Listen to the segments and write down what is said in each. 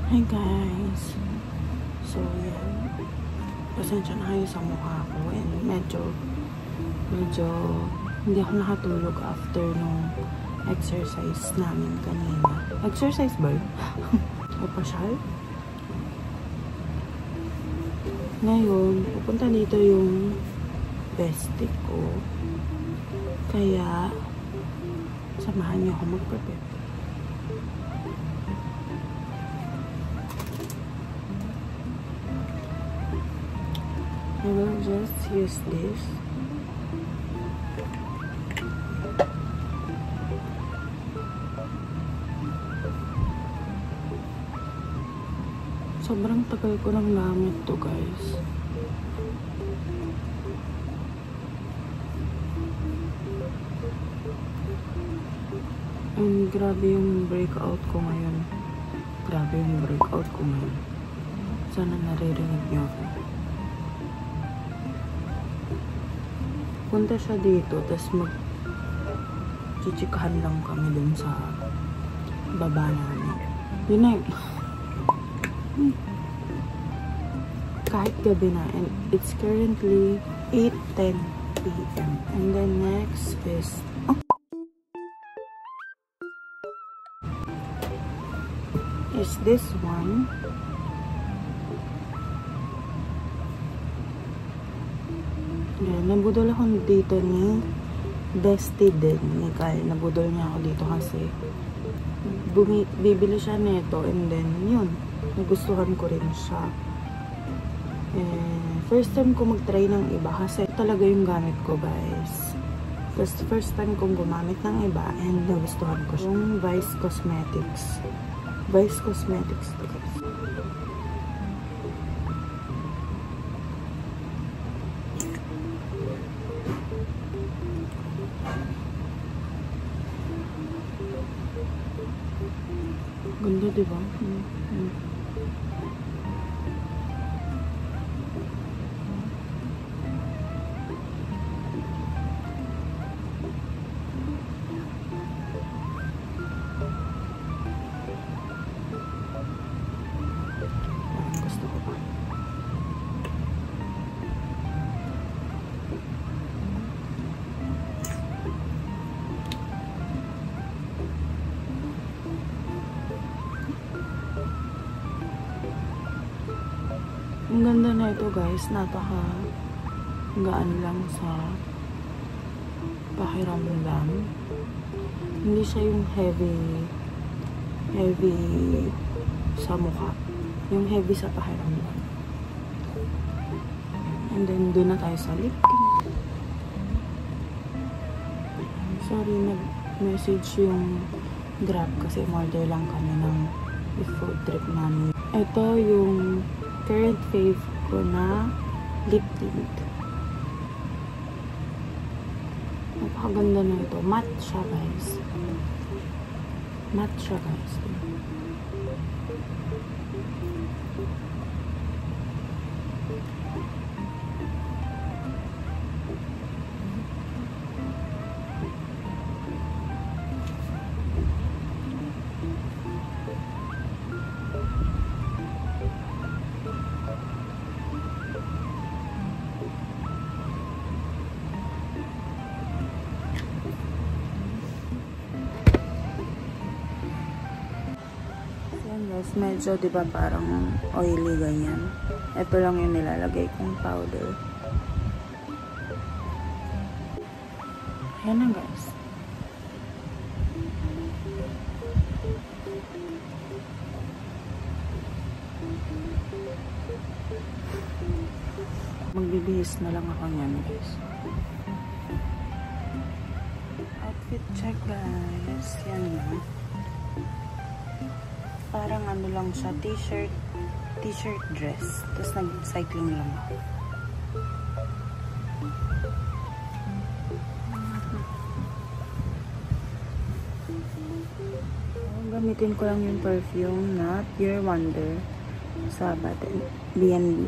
Hi guys! So yan, pasensya na kayo sa mukha ko and medyo hindi ako nakatulog after nung exercise namin kanina. Exercise ba yun? O pasyal? Ngayon, pupunta dito yung bestie ko. Kaya, samahan niyo ako mag-prepare. I will just use this. Sobrang tagal ko nang gamit to guys. And grabe yung breakout ko ngayon. Sana naririnig niyo ako. Punta siya dito, tapos mag-chichikahan lang kami dun sa baba namin. Yun na yun. Kahit gabi na, and it's currently 8:10 p.m. And then next is this one. Yan, nabudol ako dito ni bestie din ni Kyle. Nabudol niya ako dito kasi bibili siya nito and then yun, nagustuhan ko rin siya. First time ko mag-try ng iba kasi talaga yung gamit ko guys. First time kong gumamit ng iba and nagustuhan ko siya. Yung Vice Cosmetics to guys. Ganda, diba? Gusto ko pa. Ang ganda na ito guys, napaka gaan lang sa pakiramdam. Hindi siya yung heavy sa mukha, yung heavy sa pakiramdam. And then doon na tayo sa lip tint. Sorry, nag-message yung Grab kasi order lang kami ng food trip namin. Ito yung current fave ko na lip tint. Napakaganda na ito. Matte siya guys. Medyo diba parang oily ganyan. Ito lang yung nilalagay kong powder. Ayan na guys. Magbibihis na lang ako niyan guys. Outfit check guys. Yan na. Parang ano lang siya, t-shirt dress. Tapos nag-cycling lang ako. Gamitin ko lang yung perfume na Pure Wonder sa B&B.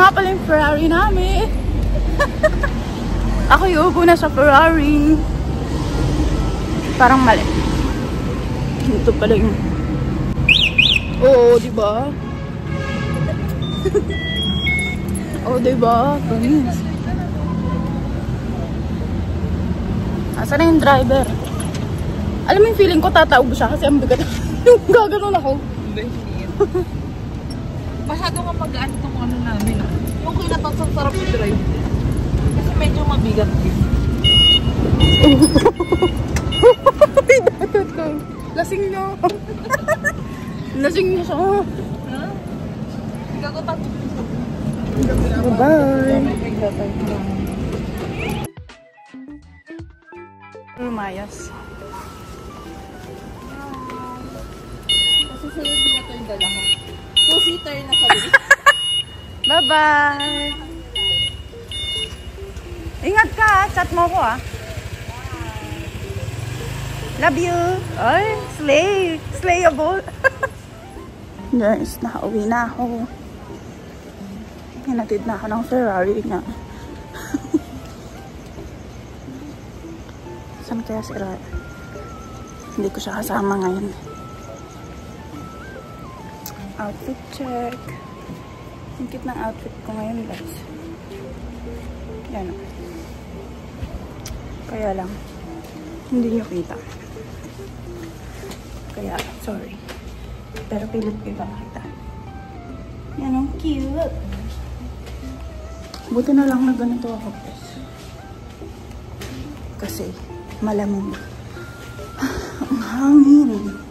nga pala yung Ferrari namin. Ako yuko na sa Ferrari. Parang mali. Ito pala yung... Oo, diba? Oo, diba? Promise. Asan na yung driver? Alam mo yung feeling ko tataog siya kasi ang bigat. Yung gaganon ako. Masyado nga magaan itong ano namin. Yung kinatansang sarap yung drive. Kasi medyo mabigat din. Lasing niya. Lasing niya siya. Ha? Ikaw ko tansang. Bye-bye. Lumayas. Kasi sa'yo hindi na ito yung dala ko. Two-seater na kami. Bye-bye. Ingat ka, chat mo ko Love you. Ay, slay. Slayable. Guys, nakauwi na ako. Hinatid na ako ng Ferrari niya. Saan kaya si Raya? Hindi ko siya kasama ngayon. Outfit check. Ang cute ng outfit ko ngayon, guys. Yan o. Kaya lang, hindi nyo kita. Kaya, sorry. Pero pilit ko ipapakita. Yan ang cute. Buti na lang na ganito ako, guys. Kasi, malamig. Ang hangin.